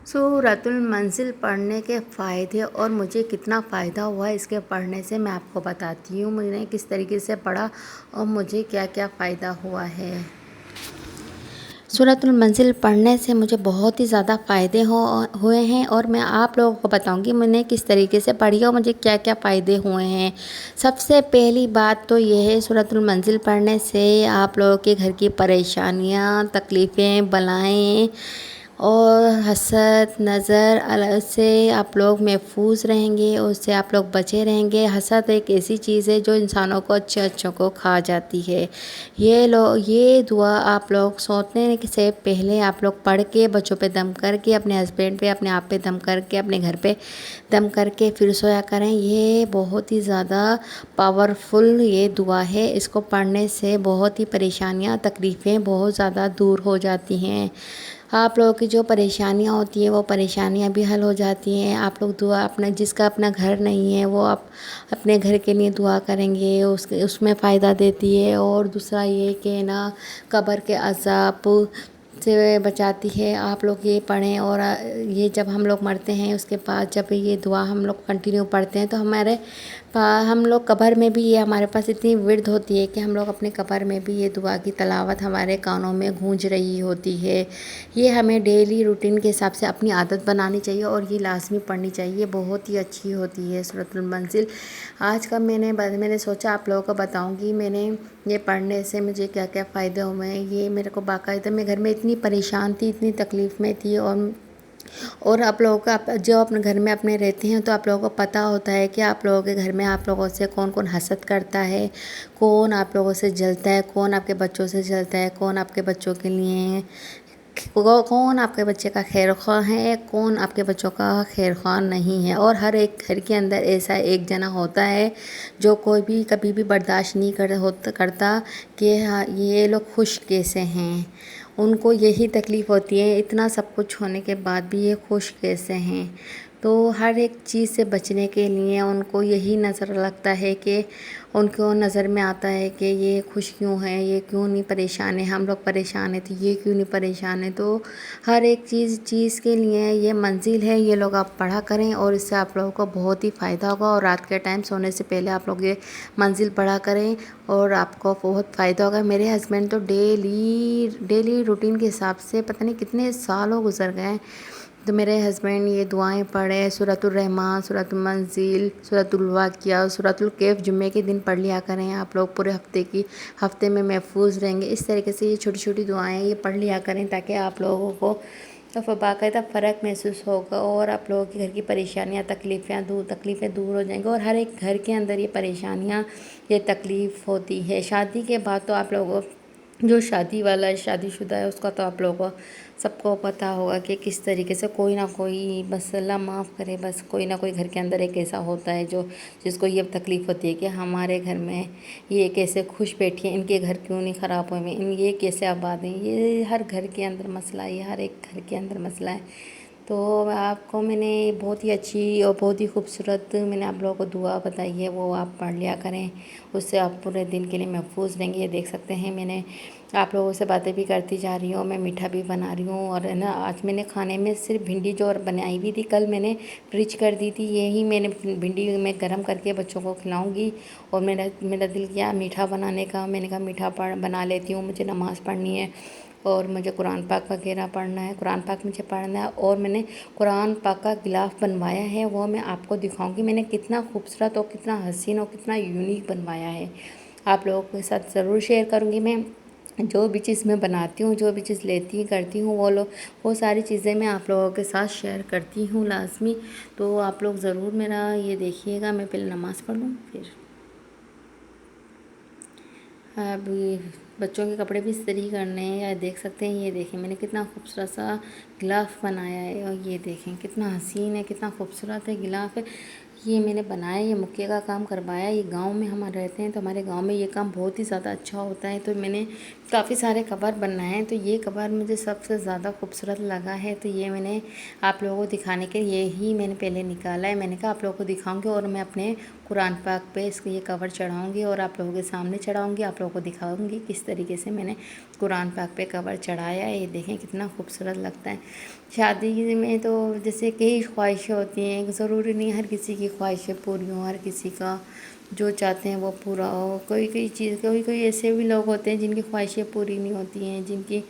سورۃ المنزل پڑھنے کے فائدے اور مجھے کتنا فائدہ ہوا اس کے پڑھنے سے میں آپ کو بتاتی ہوں۔ میں نے کس طریقے سے پڑھا اور مجھے کیا کیا فائدہ ہوا ہے۔ سورۃ المنزل پڑھنے سے مجھے بہت ہی زیادہ فائدے ہوئے ہیں اور میں آپ لوگوں کو بتاؤں گی میں نے کس طریقے سے پڑھی اور مجھے کیا کیا فائدے ہوئے ہیں۔ سب سے پہلی بات تو یہ ہے، سورۃ المنزل پڑھنے سے آپ لوگوں کے گھر کی پریشانیاں، تکلیفیں، بلائیں اور حسد، نظر سے آپ لوگ محفوظ رہیں گے، اس سے آپ لوگ بچے رہیں گے۔ حسد ایک ایسی چیز ہے جو انسانوں کو اچھوں کو کھا جاتی ہے۔ یہ دعا آپ لوگ سونے سے پہلے آپ لوگ پڑھ کے، بچوں پہ دم کر کے، اپنے ہسبینڈ پہ، اپنے آپ پہ دم کر کے، اپنے گھر پہ دم کر کے پھر سویا کریں۔ یہ بہت ہی زیادہ پاورفل یہ دعا ہے۔ اس کو پڑھنے سے بہت ہی پریشانیاں، تکلیفیں بہت زیادہ دور ہو جاتی ہیں۔ آپ لوگوں کی جو پریشانیاں ہوتی ہیں وہ پریشانیاں بھی حل ہو جاتی ہیں۔ آپ لوگ دعا جس کا اپنا گھر نہیں ہے وہ اپنے گھر کے لیے دعا کریں گے، اس میں فائدہ دیتی ہے۔ اور دوسرا یہ کہ نا، قبر کے عذاب سے بچاتی ہے۔ آپ لوگ یہ پڑھیں اور یہ جب ہم لوگ مرتے ہیں اس کے بعد جب یہ دعا ہم لوگ کنٹینیو پڑھتے ہیں تو ہم لوگ قبر میں بھی یہ ہمارے پاس اتنی ورد ہوتی ہے کہ ہم لوگ اپنے قبر میں بھی یہ دعا کی تلاوت ہمارے کانوں میں گونج رہی ہوتی ہے۔ یہ ہمیں ڈیلی روٹین کے حساب سے اپنی عادت بنانی چاہیے اور یہ لازمی پڑھنی چاہیے۔ بہت ہی اچھی ہوتی ہے سورۃ المنزل۔ آج کا میں نے سوچا آپ لوگوں کو بتاؤں گی میں نے یہ پڑھنے سے مجھے کیا کیا فائدے ہوئے ہیں۔ یہ میرے کو باقاعدہ، میں گھر میں اتنی پریشان تھی، اتنی تکلیف میں تھی، اور آپ لوگوں کا جو اپنے گھر میں اپنے رہتے ہیں تو آپ لوگوں کو پتہ ہوتا ہے کہ آپ لوگوں کے گھر میں آپ لوگوں سے کون کون حسد کرتا ہے، کون آپ لوگوں سے جلتا ہے، کون آپ کے بچوں سے جلتا ہے، کون آپ کے بچوں کے لیے، کون آپ کے بچے کا خیر خواہ ہے، کون آپ کے بچوں کا خیر خواہ نہیں ہے۔ اور ہر ایک گھر کے اندر ایسا ایک جنا ہوتا ہے جو کوئی بھی کبھی بھی برداشت نہیں کرتا کہ یہ لوگ خوش کیسے ہیں۔ ان کو یہی تکلیف ہوتی ہے، اتنا سب کچھ ہونے کے بعد بھی یہ خوش کیسے ہیں۔ تو ہر ایک چیز سے بچنے کے لیے ان کو یہی نظر لگتا ہے کہ ان کو نظر میں آتا ہے کہ یہ خوش کیوں ہے، یہ کیوں نہیں پریشان ہے، ہم لوگ پریشان ہیں تو یہ کیوں نہیں پریشان ہے۔ تو ہر ایک چیز کے لیے یہ منزل ہے، یہ لوگ آپ پڑھا کریں اور اس سے آپ لوگوں کو بہت ہی فائدہ ہوگا۔ اور رات کے ٹائم سونے سے پہلے آپ لوگ یہ منزل پڑھا کریں اور آپ کو بہت فائدہ ہوگا۔ میرے ہسبینڈ تو ڈیلی روٹین کے حساب سے پتہ نہیں کتنے سالوں گزر گئے تو میرے ہسبینڈ یہ دعائیں پڑھے، سورۃ الرحمن، سورۃ المنزل، سورۃ الواقعہ، سورۃ الکہف جمعے کے دن پڑھ لیا کریں۔ آپ لوگ پورے ہفتے میں محفوظ رہیں گے۔ اس طریقے سے یہ چھوٹی چھوٹی دعائیں یہ پڑھ لیا کریں تاکہ آپ لوگوں کو باقاعدہ فرق محسوس ہوگا اور آپ لوگوں کے گھر کی پریشانیاں، تکلیفیں دور ہو جائیں گی۔ اور ہر ایک گھر کے اندر یہ پریشانیاں، یہ تکلیف ہوتی ہے۔ شادی کے بعد تو آپ لوگوں جو شادی والا ہے، شادی شدہ ہے، اس کا تو آپ لوگوں کو سب کو پتہ ہوگا کہ کس طریقے سے کوئی نہ کوئی، بس اللہ معاف کرے، بس کوئی نہ کوئی گھر کے اندر ایک ایسا ہوتا ہے جس کو یہ تکلیف ہوتی ہے کہ ہمارے گھر میں یہ کیسے خوش بیٹھی ہیں، ان کے گھر کیوں نہیں خراب ہوئے ہیں، یہ کیسے آباد ہیں۔ یہ ہر گھر کے اندر مسئلہ ہے، یہ ہر ایک گھر کے اندر مسئلہ ہے۔ تو آپ کو میں نے بہت ہی اچھی اور بہت ہی خوبصورت میں نے آپ لوگوں کو دعا بتائی ہے، وہ آپ پڑھ لیا کریں، اس سے آپ پورے دن کے لیے محفوظ رہیں گے۔ یہ دیکھ سکتے ہیں میں نے آپ لوگوں سے باتیں بھی کرتی جا رہی ہوں، میں میٹھا بھی بنا رہی ہوں۔ اور نا، آج میں نے کھانے میں صرف بھنڈی جو بنائی ہوئی تھی، کل میں نے فریج کر دی تھی، یہی میں نے بھنڈی میں گرم کر کے بچوں کو کھلاؤں گی۔ اور میرا دل کیا میٹھا بنانے کا، میں نے کہا میٹھا بنا لیتی ہوں، مجھے نماز پڑھنی ہے اور مجھے قرآن پاک وغیرہ پڑھنا ہے، قرآن پاک مجھے پڑھنا ہے۔ اور میں نے قرآن پاک کا غلاف بنوایا ہے، وہ میں آپ کو دکھاؤں گی، میں نے کتنا خوبصورت اور کتنا حسین اور کتنا یونیک بنوایا ہے، آپ لوگوں کے ساتھ ضرور شیئر کروں گی۔ میں جو بھی چیز میں بناتی ہوں، جو بھی چیز کرتی ہوں، وہ ساری چیزیں میں آپ لوگوں کے ساتھ شیئر کرتی ہوں لازمی۔ تو آپ لوگ ضرور میرا یہ دیکھیے گا۔ میں پہلے نماز پڑھ لوں پھر اب بچوں کے کپڑے بھی استری کرنے ہیں، یا دیکھ سکتے ہیں، یہ دیکھیں میں نے کتنا خوبصورت سا غلاف بنایا ہے، اور یہ دیکھیں کتنا حسین ہے، کتنا خوبصورت ہے غلاف ہے۔ یہ میں نے بنایا، یہ مکے کا کام کروایا۔ یہ گاؤں میں ہم رہتے ہیں تو ہمارے گاؤں میں یہ کام بہت ہی زیادہ اچھا ہوتا ہے، تو میں نے کافی سارے کور بنائے ہیں، تو یہ کور مجھے سب سے زیادہ خوبصورت لگا ہے، تو یہ میں نے آپ لوگوں کو دکھانے کے لیے ہی میں نے پہلے نکالا ہے۔ میں نے کہا آپ لوگوں کو دکھاؤں گی اور میں اپنے قرآن پاک پہ اس کو یہ کور چڑھاؤں گی اور آپ لوگوں کے سامنے چڑھاؤں گی، آپ لوگوں کو دکھاؤں گی کس طریقے سے میں نے قرآن پاک پہ کور چڑھایا ہے۔ یہ دیکھیں کتنا خوبصورت لگتا ہے۔ شادی میں تو جیسے کئی خواہشیں ہوتی ہیں، ضروری نہیں ہر کسی کی خواہشیں پوری ہوں، ہر کسی کا جو چاہتے ہیں وہ پورا ہو۔ کوئی ایسے بھی لوگ ہوتے ہیں جن کی خواہشیں پوری نہیں ہوتی ہیں،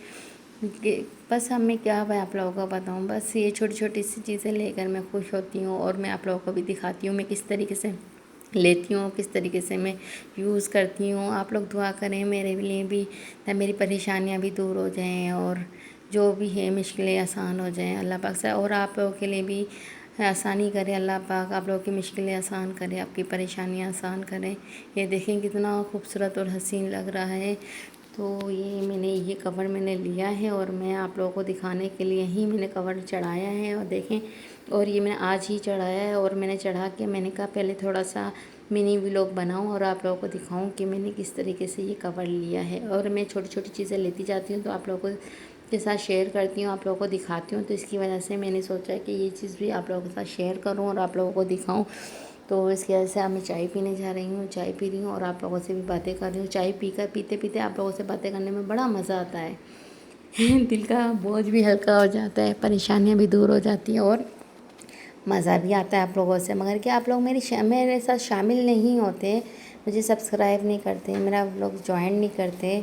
بس ہمیں کیا میں آپ لوگوں کو بتاؤں، بس یہ چھوٹی چھوٹی سی چیزیں لے کر میں خوش ہوتی ہوں، اور میں آپ لوگوں کو بھی دکھاتی ہوں میں کس طریقے سے لیتی ہوں، کس طریقے سے میں یوز کرتی ہوں۔ آپ لوگ دعا کریں میرے لیے بھی، میری پریشانیاں بھی دور ہو جائیں، اور جو بھی ہے مشکلیں آسان ہو جائیں اللہ پاک سے، اور آپ لوگوں کے لیے بھی آسانی کرے اللہ پاک، آپ لوگوں کی مشکلیں آسان کرے، آپ کی پریشانیاں آسان کریں۔ یہ دیکھیں کتنا خوبصورت اور حسین لگ رہا ہے۔ تو یہ کور میں نے لیا ہے، اور میں آپ لوگوں کو دکھانے کے لیے ہی میں نے کور چڑھایا ہے، اور دیکھیں، اور یہ میں نے آج ہی چڑھایا ہے، اور میں نے چڑھا کے میں نے کہا پہلے تھوڑا سا منی ولاگ بناؤں اور آپ لوگوں کو دکھاؤں کہ میں نے کس طریقے سے یہ کور لیا ہے۔ اور میں چھوٹی چھوٹی چیزیں لیتی جاتی ہوں تو آپ لوگوں کے ساتھ شیئر کرتی ہوں، آپ لوگوں کو دکھاتی ہوں، تو اس کی وجہ سے میں نے سوچا کہ یہ چیز بھی آپ لوگوں کے ساتھ شیئر کروں اور آپ لوگوں کو دکھاؤں۔ تو اس کی وجہ سے اب میں چائے پینے جا رہی ہوں، چائے پی رہی ہوں اور آپ لوگوں سے بھی باتیں کر رہی ہوں۔ چائے پیتے پیتے آپ لوگوں سے باتیں کرنے میں بڑا مزہ آتا ہے، دل کا بوجھ بھی ہلکا ہو جاتا ہے، پریشانیاں بھی دور ہو جاتی ہیں، اور مزہ بھی آتا ہے آپ لوگوں سے۔ مگر کہ آپ لوگ میرے ساتھ شامل نہیں ہوتے، مجھے سبسکرائب نہیں کرتے، میرا لوگ جوائن نہیں کرتے،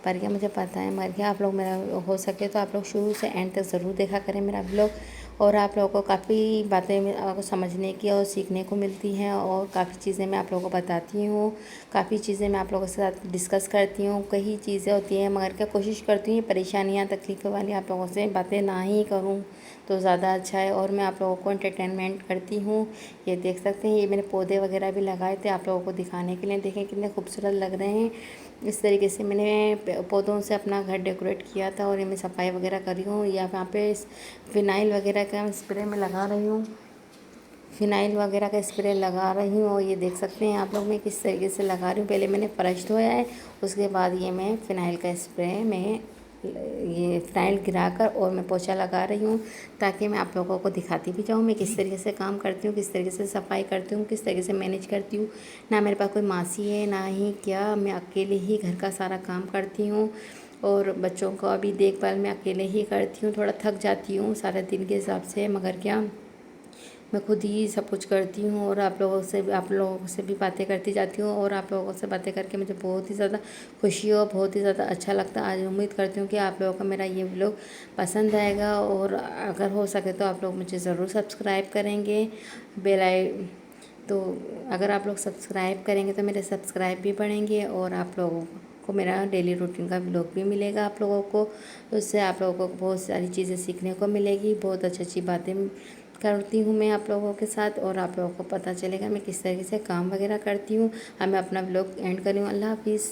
پر کیا مجھے پتہ ہے، مگر کہ آپ لوگ میرا ہو سکے تو آپ لوگ شروع سے اینڈ تک ضرور دیکھا کریں میرا ولاگ، اور آپ لوگوں کو کافی باتیں سمجھنے کی اور سیکھنے کو ملتی ہیں، اور کافی چیزیں میں آپ لوگوں کو بتاتی ہوں، کافی چیزیں میں آپ لوگوں کے ساتھ ڈسکس کرتی ہوں۔ کئی چیزیں ہوتی ہیں مگر کیا کوشش کرتی ہوں پریشانیاں تکلیفیں والی آپ لوگوں سے باتیں نہ ہی کروں تو زیادہ اچھا ہے، اور میں آپ لوگوں کو انٹرٹینمنٹ کرتی ہوں۔ یہ دیکھ سکتے ہیں، یہ میں نے پودے وغیرہ بھی لگائے تھے آپ لوگوں کو دکھانے کے لیے، دیکھیں کتنے خوبصورت لگ رہے ہیں۔ اس طریقے سے میں نے پودوں سے اپنا گھر ڈیکوریٹ کیا تھا، اور یہ میں صفائی وغیرہ کر رہی ہوں، یا وہاں پہ فنائل وغیرہ کا اسپرے میں لگا رہی ہوں، فنائل وغیرہ کا اسپرے لگا رہی ہوں، اور یہ دیکھ سکتے ہیں آپ لوگ میں کس طریقے سے لگا رہی ہوں۔ پہلے میں نے فرش دھویا ہے، اس کے بعد یہ میں فنائل کا اسپرے یہ فنائل گرا کر اور میں پوچھا لگا رہی ہوں، تاکہ میں آپ لوگوں کو دکھاتی بھی جاؤں میں کس طریقے سے کام کرتی ہوں، کس طریقے سے صفائی کرتی ہوں، کس طریقے سے مینیج کرتی ہوں۔ نہ میرے پاس کوئی ماسی ہے، نہ ہی کیا، میں اکیلے ہی گھر کا سارا کام کرتی ہوں، اور بچوں کو بھی دیکھ بھال میں اکیلے ہی کرتی ہوں۔ تھوڑا تھک جاتی ہوں سارے دن کے حساب سے، مگر کیا میں خود ہی سب کچھ کرتی ہوں، اور آپ لوگوں سے بھی باتیں کرتی جاتی ہوں، اور آپ لوگوں سے باتیں کر کے مجھے بہت ہی زیادہ خوشی اور بہت ہی زیادہ اچھا لگتا ہے۔ آج امید کرتی ہوں کہ آپ لوگوں کو میرا یہ ولاگ پسند آئے گا، اور اگر ہو سکے تو آپ لوگ مجھے ضرور سبسکرائب کریں گے، تو اگر آپ لوگ سبسکرائب کریں گے تو میرے سبسکرائب بھی بڑھیں گے، اور آپ لوگوں کو میرا ڈیلی روٹین کا ولاگ بھی ملے گا آپ لوگوں کو، اس سے آپ لوگوں کو بہت ساری چیزیں سیکھنے کو ملے گی، بہت اچھی اچھی باتیں کرتی ہوں میں آپ لوگوں کے ساتھ، اور آپ لوگوں کو پتہ چلے گا میں کس طریقے سے کام وغیرہ کرتی ہوں۔ اب میں اپنا ولاگ اینڈ کر رہی ہوں، اللہ حافظ۔